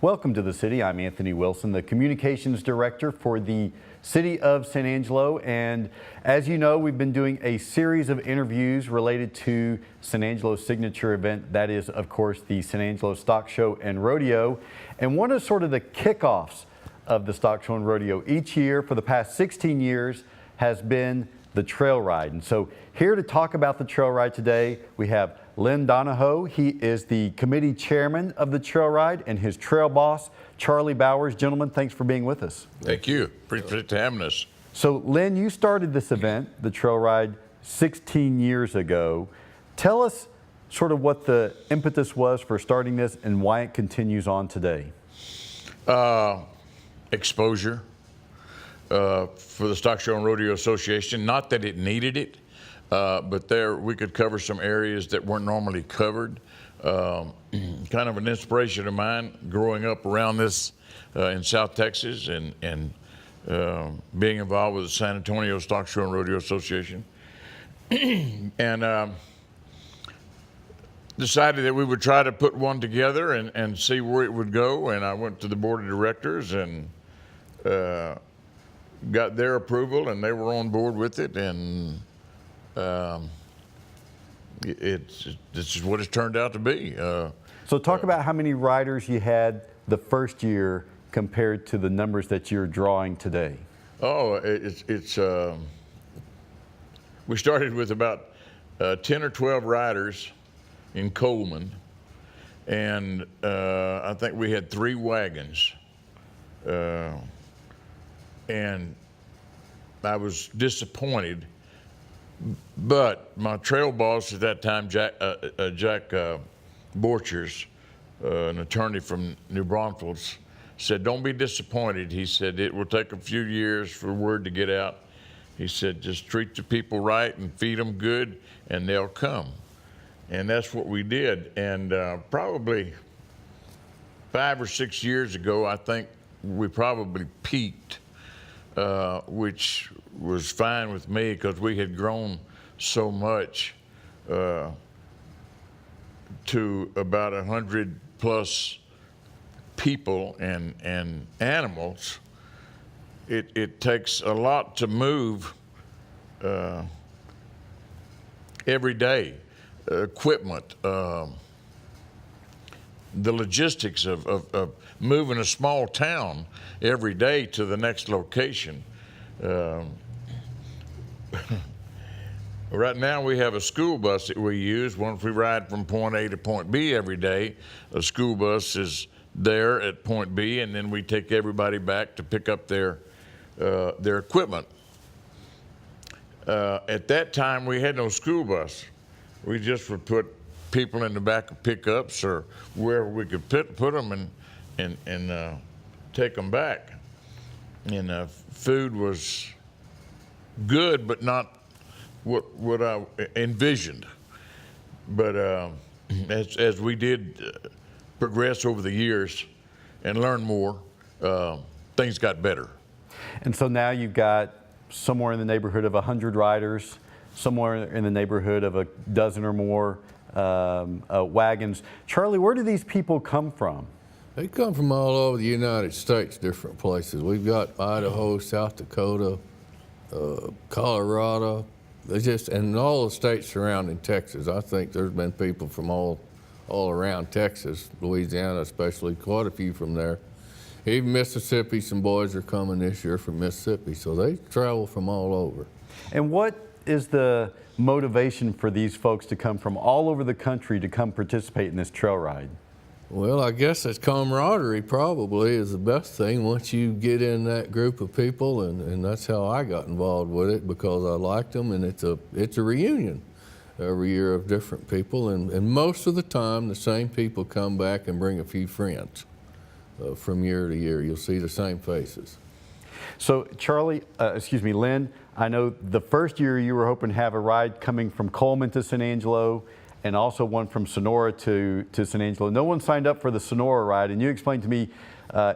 Welcome to the city. I'm Anthony Wilson, the Communications Director for the City of San Angelo. And as you know, we've been doing a series of interviews related to San Angelo's signature event. That is, of course, the San Angelo Stock Show and Rodeo. And one of sort of the kickoffs of the Stock Show and Rodeo each year for the past 16 years has been the trail ride. And so here to talk about the trail ride today, we have Len Donahoe. He is the committee chairman of the trail ride, and his trail boss, Charlie Bowers. Gentlemen, thanks for being with us. Thank you. Appreciate having us. So Len, you started this event, the trail ride, 16 years ago. Tell us sort of what the impetus was for starting this and why it continues on today. Exposure for the Stock Show and Rodeo Association. Not that it needed it, but there we could cover some areas that weren't normally covered. Kind of an inspiration of mine growing up around this in South Texas and being involved with the San Antonio Stock Show and Rodeo Association. And decided that we would try to put one together and see where it would go. And I went to the board of directors and got their approval, and they were on board with it. And this is what it's turned out to be. So talk about how many riders you had the first year compared to the numbers that you're drawing today. Oh, we started with about 10 or 12 riders in Coleman, and I think we had 3 wagons. And I was disappointed, but my trail boss at that time, Jack Borchers, an attorney from New Braunfels, said, "Don't be disappointed." He said, "It will take a few years for word to get out." He said, "Just treat the people right and feed them good, and they'll come." And that's what we did. And probably 5 or 6 years ago, I think we probably peaked, which was fine with me because we had grown so much to about 100 plus people and animals. It takes a lot to move every day. Equipment, the logistics of moving a small town every day to the next location. Right now we have a school bus that we use. Once we ride from point A to point B every day, a school bus is there at point B, and then we take everybody back to pick up their equipment. At that time, we had no school bus. We just would put people in the back of pickups or wherever we could put them and take them back. And food was good, but not what I envisioned. But as we did progress over the years and learn more, things got better. And so now you've got somewhere in the neighborhood of 100 riders, somewhere in the neighborhood of a dozen or more wagons. Charlie, where do these people come from? They come from all over the United States, different places. We've got Idaho, South Dakota, Colorado, and all the states surrounding Texas. I think there's been people from all around Texas, Louisiana especially, quite a few from there. Even Mississippi, some boys are coming this year from Mississippi, so they travel from all over. And what is the motivation for these folks to come from all over the country to come participate in this trail ride? Well, I guess it's camaraderie probably is the best thing once you get in that group of people, and that's how I got involved with it, because I liked them, and it's a reunion every year of different people, and most of the time the same people come back and bring a few friends from year to year. You'll see the same faces. So Charlie, Len, I know the first year you were hoping to have a ride coming from Coleman to San Angelo and also one from Sonora to San Angelo. No one signed up for the Sonora ride, and you explained to me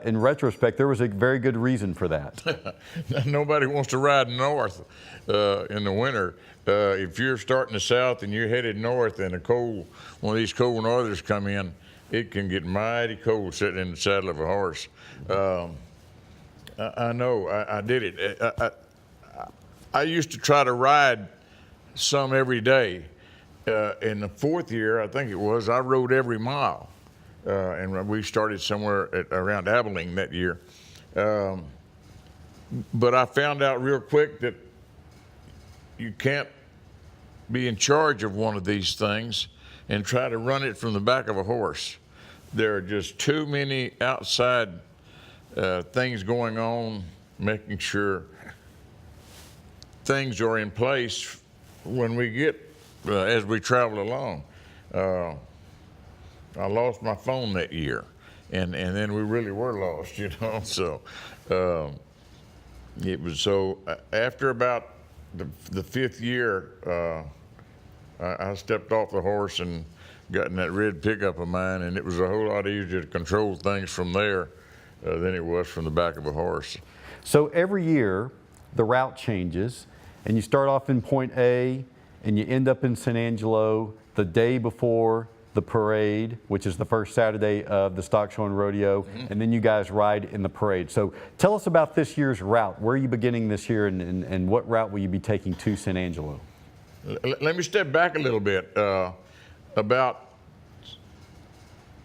in retrospect there was a very good reason for that. Nobody wants to ride north in the winter. If you're starting the south and you're headed north and one of these cold northers come in, it can get mighty cold sitting in the saddle of a horse. I know, I did it. I used to try to ride some every day. In the 4th year, I think it was, I rode every mile. And we started somewhere around Abilene that year. But I found out real quick that you can't be in charge of one of these things and try to run it from the back of a horse. There are just too many outside things going on, making sure things are in place when we get, as we travel along. I lost my phone that year, and then we really were lost, you know. So it was so after about the 5th year, I stepped off the horse and got in that red pickup of mine, and it was a whole lot easier to control things from there than it was from the back of a horse. So every year, the route changes, and you start off in point A, and you end up in San Angelo the day before the parade, which is the first Saturday of the stock show and rodeo, and then you guys ride in the parade. So tell us about this year's route. Where are you beginning this year, and what route will you be taking to San Angelo? Let me step back a little bit. About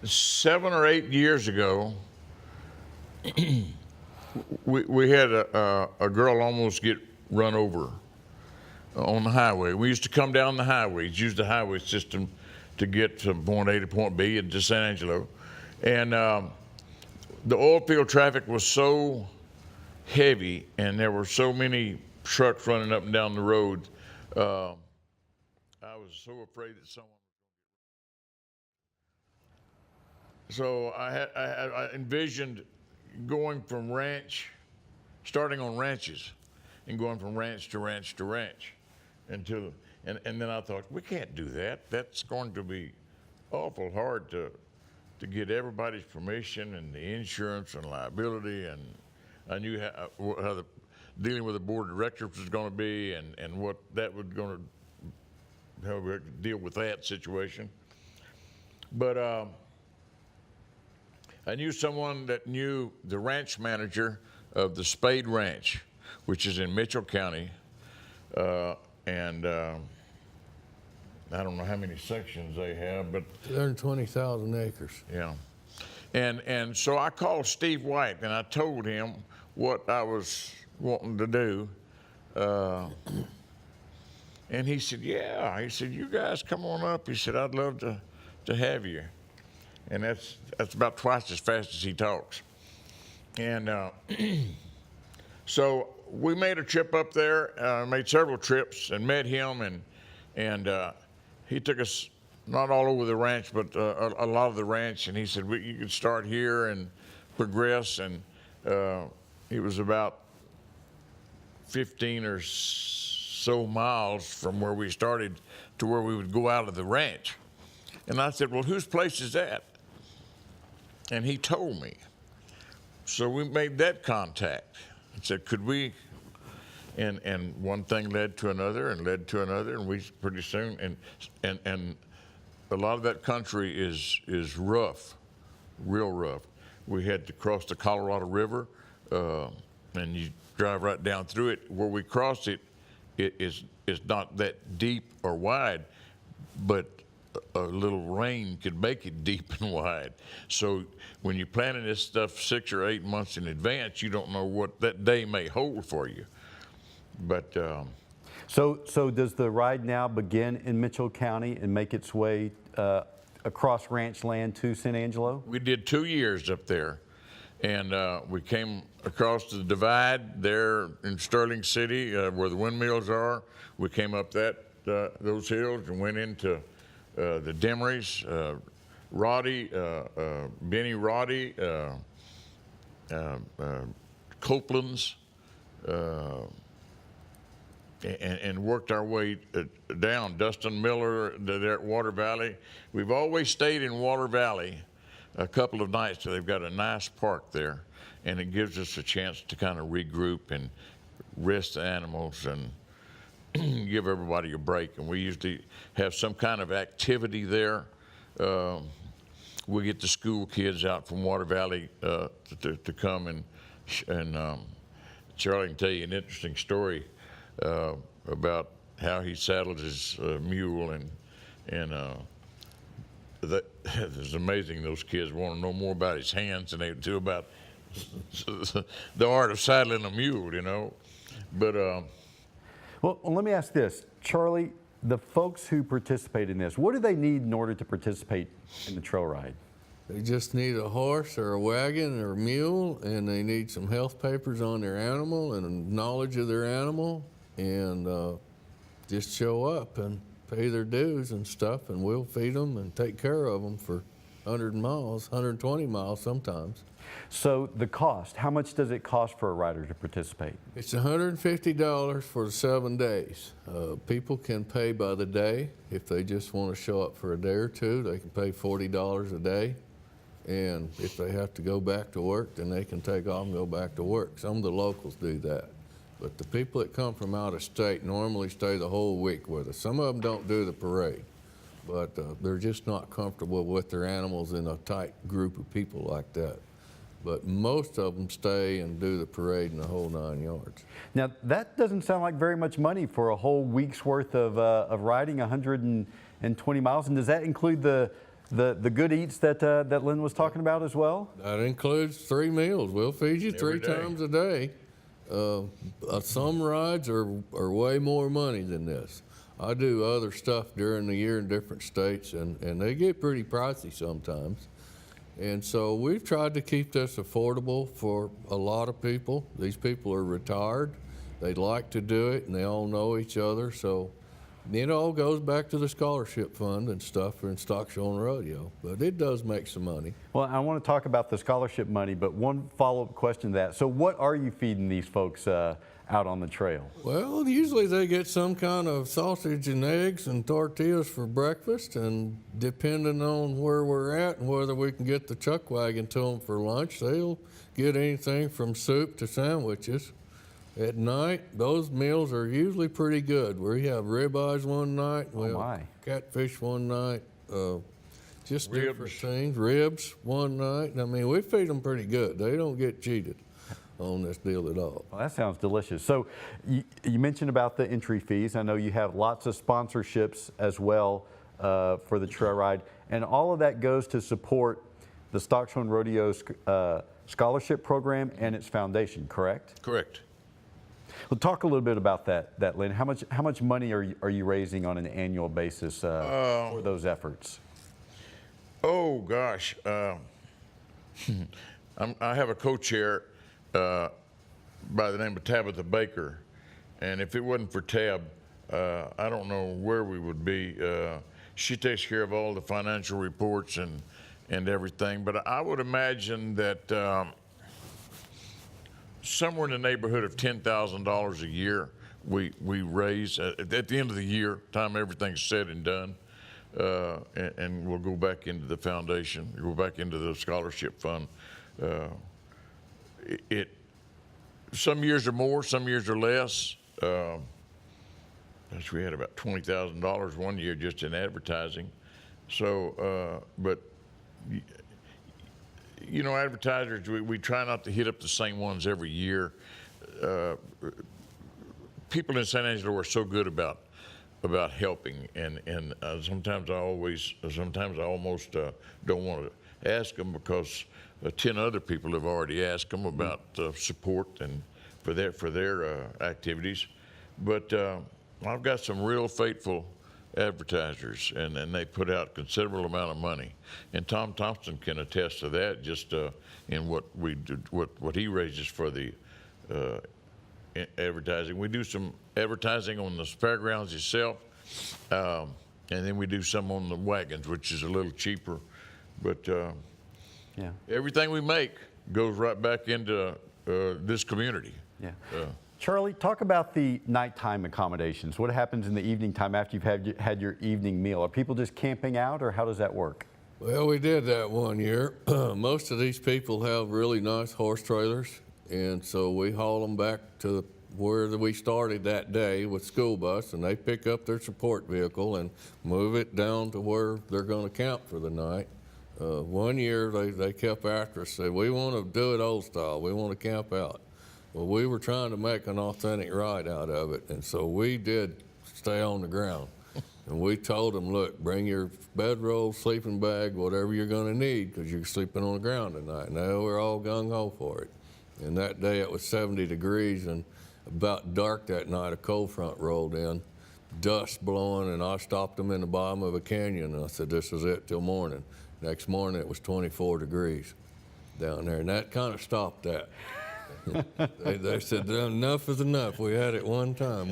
7 or 8 years ago, we had a girl almost get run over on the highway. We used to come down the highways, use the highway system to get from point A to point B and to San Angelo. And the oil field traffic was so heavy and there were so many trucks running up and down the road. I was so afraid that someone. So I envisioned going from ranch, starting on ranches, and going from ranch to ranch to ranch, until, and then I thought, we can't do that. That's going to be awful hard to get everybody's permission and the insurance and liability, and I knew how the dealing with the board of directors was going to be, and what that was going to, how we could deal with that situation. But I knew someone that knew the ranch manager of the Spade Ranch, which is in Mitchell County, and I don't know how many sections they have, but 120,000 acres. yeah. And so I called Steve White and I told him what I was wanting to do. And he said, yeah. He said, you guys come on up. He said, I'd love to have you. And that's about twice as fast as he talks. And so we made a trip up there, made several trips, and met him, and he took us not all over the ranch, but a lot of the ranch, and he said, you could start here and progress, and it was about 15 or so miles from where we started to where we would go out of the ranch. And I said, well, whose place is that? And he told me. So we made that contact and said, could we? And one thing led to another and led to another, and we pretty soon, and a lot of that country is rough, real rough. We had to cross the Colorado River, and you drive right down through it. Where we crossed it, it's not that deep or wide, but a little rain could make it deep and wide. So when you're planning this stuff 6 or 8 months in advance, you don't know what that day may hold for you. But So does the ride now begin in Mitchell County and make its way across ranch land to San Angelo? we did 2 years up there, and we came across the divide there in Sterling City where the windmills are. We came up those hills and went into the Demeries, Roddy, Benny Roddy, Copeland's, and worked our way down. Dustin Miller there at Water Valley. We've always stayed in Water Valley a couple of nights. So they've got a nice park there, and it gives us a chance to kind of regroup and rest the animals and give everybody a break. And we usually have some kind of activity there. we get the school kids out from Water Valley to come and Charlie can tell you an interesting story about how he saddled his mule, and that it's amazing. Those kids want to know more about his hands than they do about the art of saddling a mule, you know. But Well, let me ask this, Charlie. The folks who participate in this, what do they need in order to participate in the trail ride? They just need a horse or a wagon or a mule, and they need some health papers on their animal and a knowledge of their animal, and just show up and pay their dues and stuff, and we'll feed them and take care of them for 100 miles, 120 miles sometimes. So the cost, how much does it cost for a rider to participate? It's $150 for the 7 days. People can pay by the day. If they just want to show up for a day or two, they can pay $40 a day. And if they have to go back to work, then they can take off and go back to work. Some of the locals do that. But the people that come from out of state normally stay the whole week with us. Some of them don't do the parade, but they're just not comfortable with their animals in a tight group of people like that. But most of them stay and do the parade in the whole 9 yards. Now, that doesn't sound like very much money for a whole week's worth of riding 120 miles. And does that include the good eats that Lynn was talking about as well? That includes 3 meals. We'll feed you Every 3 day. times a day. Some rides are way more money than this. I do other stuff during the year in different states, and they get pretty pricey sometimes. And so we've tried to keep this affordable for a lot of people. These people are retired. They like to do it, and they all know each other. So it all goes back to the scholarship fund and stuff for in Stock Show and Rodeo. But it does make some money. Well, I want to talk about the scholarship money, but one follow-up question to that. So what are you feeding these folks out on the trail? Well, usually they get some kind of sausage and eggs and tortillas for breakfast, and depending on where we're at and whether we can get the chuck wagon to them for lunch, they'll get anything from soup to sandwiches. At night, those meals are usually pretty good. We have ribeyes one night, we have catfish one night, just different Ribs. things. Ribs one night. I mean, we feed them pretty good. They don't get cheated on this deal at all. Well, that sounds delicious. So you mentioned about the entry fees. I know you have lots of sponsorships as well for the trail ride, and all of that goes to support the Stock Show and Rodeo scholarship program and its foundation, correct? correct. Well, talk a little bit about that, Lynn. How much money are you raising on an annual basis for those efforts? Oh gosh, I have a co-chair by the name of Tabitha Baker, and if it wasn't for Tab, I don't know where we would be. She takes care of all the financial reports and everything, but I would imagine that somewhere in the neighborhood of $10,000 a year we raise at the end of the year, time everything's said and done, and we'll go back into the foundation, go back into the scholarship fund. Some years are more, some years are less. Gosh, we had about $20,000 one year just in advertising. So, but you know, advertisers, we try not to hit up the same ones every year. People in San Angelo are so good about helping, and sometimes I almost don't want to ask them because 10 other people have already asked them about support and for their activities. But I've got some real faithful advertisers, and they put out a considerable amount of money. And Tom Thompson can attest to that, just in what we do, what he raises for the advertising. We do some advertising on the fairgrounds itself, and then we do some on the wagons, which is a little cheaper. But Yeah. everything we make goes right back into this community. Yeah. Charlie, talk about the nighttime accommodations. What happens in the evening time after you've had your evening meal? Are people just camping out, or how does that work? Well, we did that one year. Most of these people have really nice horse trailers, and so we haul them back to where we started that day with school bus, and they pick up their support vehicle and move it down to where they're going to camp for the night. One year they kept after us, said, we want to do it old style, we want to camp out. Well, we were trying to make an authentic ride out of it, and so we did stay on the ground. And we told them, look, bring your bedroll, sleeping bag, whatever you're going to need, because you're sleeping on the ground tonight. And they were all gung-ho for it. And that day it was 70 degrees, and about dark that night, a cold front rolled in, dust blowing, and I stopped them in the bottom of a canyon, and I said, this is it till morning. Next morning, it was 24 degrees down there, and that kind of stopped that. they said, enough is enough. We had it one time.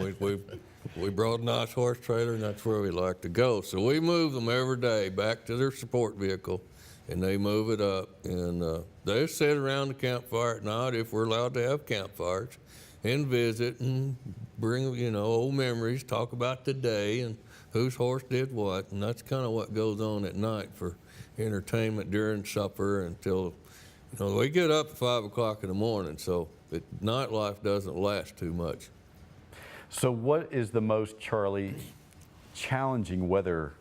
We brought a nice horse trailer, and that's where we like to go. So we move them every day back to their support vehicle, and they move it up. And they sit around the campfire at night, if we're allowed to have campfires, and visit and bring, old memories, talk about the day and whose horse did what. And that's kind of what goes on at night for entertainment during supper until, we get up at 5 o'clock in the morning, so nightlife doesn't last too much. So what is the most, Charlie, challenging weather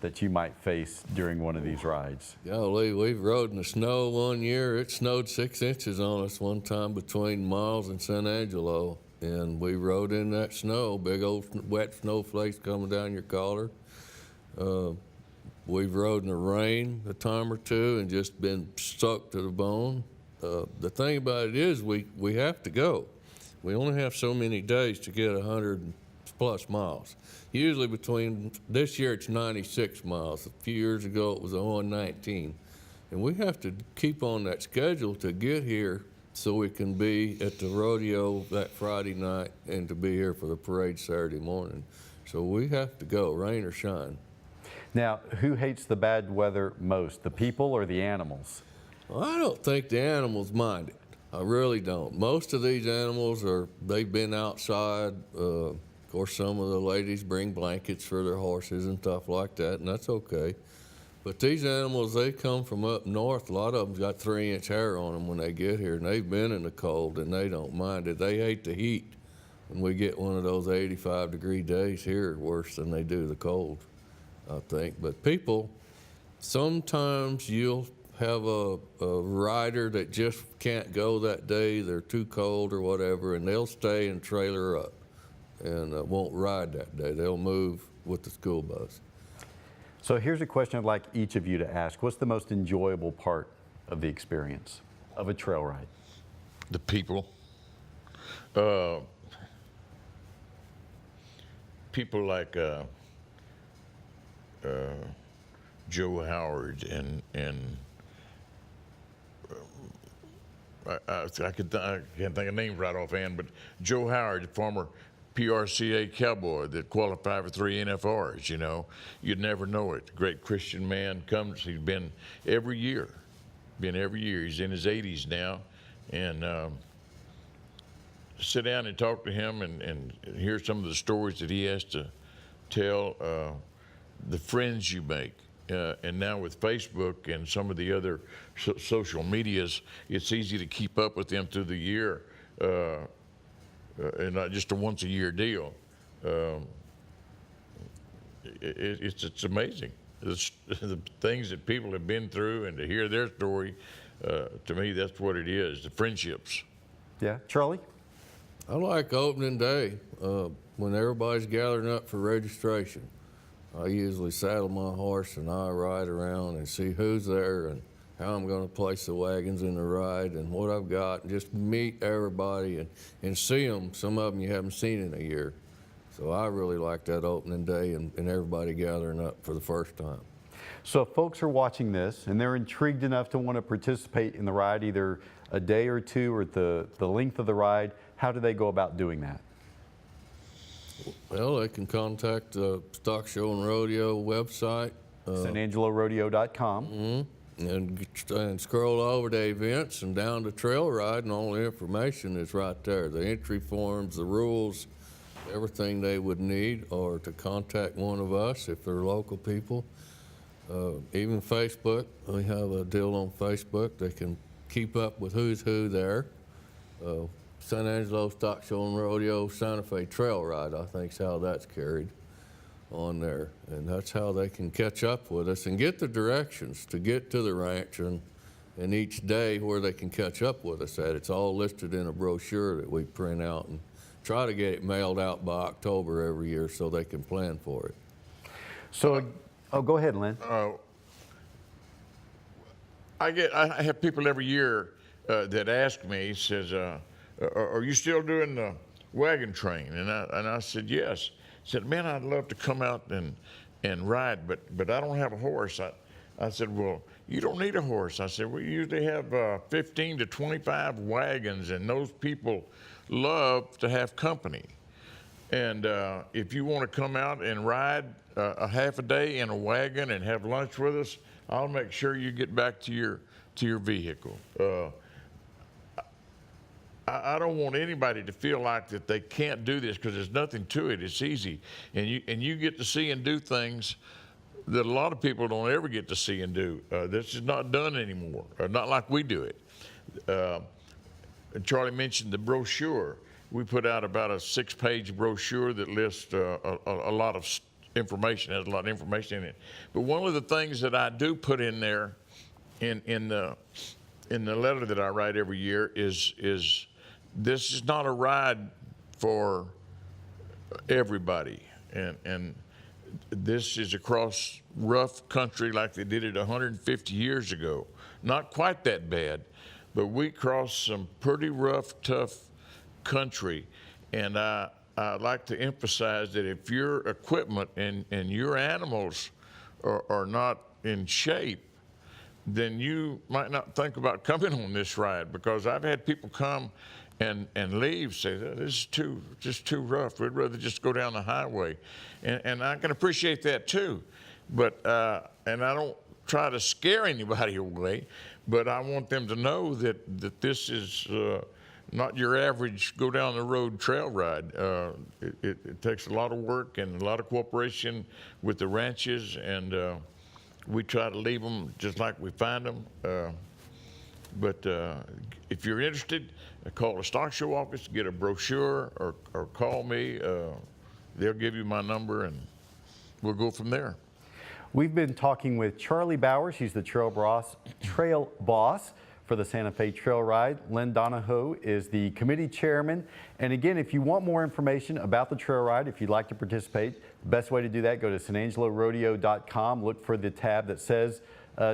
that you might face during one of these rides? Golly, we've rode in the snow one year. It snowed 6 inches on us one time between Miles and San Angelo, and we rode in that snow, big old wet snowflakes coming down your collar. We've rode in the rain a time or two and just been soaked to the bone. The thing about it is we have to go. We only have so many days to get 100+ miles. Usually this year it's 96 miles. A few years ago it was 119. And we have to keep on that schedule to get here so we can be at the rodeo that Friday night and to be here for the parade Saturday morning. So we have to go, rain or shine. Now, who hates the bad weather most, the people or the animals? Well, I don't think the animals mind it. I really don't. Most of these animals they've been outside. Of course, some of the ladies bring blankets for their horses and stuff like that, and that's okay. But these animals, they come from up north. A lot of them got 3-inch hair on them when they get here, and they've been in the cold, and they don't mind it. They hate the heat. When we get one of those 85-degree days here, worse than they do the cold, I think. But people, sometimes you'll have a rider that just can't go that day, they're too cold or whatever, and they'll stay and trailer up and won't ride that day. They'll move with the school bus. So here's a question I'd like each of you to ask. What's the most enjoyable part of the experience of a trail ride? The people. People like Joe Howard and I can't think of names right offhand, but Joe Howard, the former PRCA cowboy that qualified for 3 NFRs, you'd never know it. Great Christian man, comes, he's been every year. He's in his 80s now, and sit down and talk to him and hear some of the stories that he has to tell, the friends you make. And now with Facebook and some of the other social medias, it's easy to keep up with them through the year, and not just a once-a-year deal. It's amazing. The things that people have been through, and to hear their story, to me, that's what it is, the friendships. Yeah, Charlie? I like opening day when everybody's gathering up for registration. I usually saddle my horse and I ride around and see who's there and how I'm going to place the wagons in the ride and what I've got, and just meet everybody and see them. Some of them you haven't seen in a year. So I really like that opening day and everybody gathering up for the first time. So if folks are watching this and they're intrigued enough to want to participate in the ride, either a day or two or the length of the ride, how do they go about doing that? Well, they can contact the Stock Show and Rodeo website. SanAngeloRodeo.com. And scroll over to events and down to trail ride, and all the information is right there. The entry forms, the rules, everything they would need, or to contact one of us if they're local people. Even Facebook, we have a deal on Facebook. They can keep up with who's who there. San Angelo Stock Show and Rodeo Santa Fe Trail Ride, I think is how that's carried. on there, and that's how they can catch up with us and get the directions to get to the ranch and each day where they can catch up with us at. It's all listed in a brochure that we print out and try to get it mailed out by October every year so they can plan for it. So, oh, go ahead, Lynn. I have people every year that ask me, says, are you still doing the wagon train? And I said, yes. He said, man, I'd love to come out and ride, but I don't have a horse. I said, well, you don't need a horse. I said, we usually have 15 to 25 wagons, and those people love to have company. And if you want to come out and ride a half a day in a wagon and have lunch with us, I'll make sure you get back to your vehicle. I don't want anybody to feel like that they can't do this, because there's nothing to it. It's easy, and you get to see and do things that a lot of people don't ever get to see and do. This is not done anymore, not like we do it. Charlie mentioned the brochure. We put out about a 6-page brochure that lists a lot of information, has a lot of information in it. But one of the things that I do put in there in the letter that I write every year is this is not a ride for everybody, and this is across rough country like they did it 150 years ago. Not quite that bad, but we crossed some pretty rough, tough country, and I like to emphasize that if your equipment and your animals are not in shape, then you might not think about coming on this ride, because I've had people come and leave, say, this is just too rough. We'd rather just go down the highway. And I can appreciate that too. But, and I don't try to scare anybody away, but I want them to know that this is not your average go down the road trail ride. It takes a lot of work and a lot of cooperation with the ranches, and we try to leave them just like we find them. But if you're interested, call the stock show office, get a brochure, or call me. They'll give you my number, and we'll go from there. We've been talking with Charlie Bowers. He's the trail boss for the Santa Fe Trail Ride. Lynn Donahoe is the committee chairman. And again, if you want more information about the trail ride, if you'd like to participate, the best way to do that, go to sanangelorodeo.com, look for the tab that says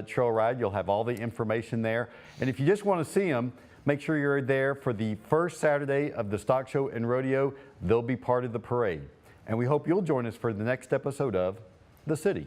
trail ride. You'll have all the information there. And if you just want to see them, make sure you're there for the first Saturday of the Stock Show and Rodeo. They'll be part of the parade. And we hope you'll join us for the next episode of The City.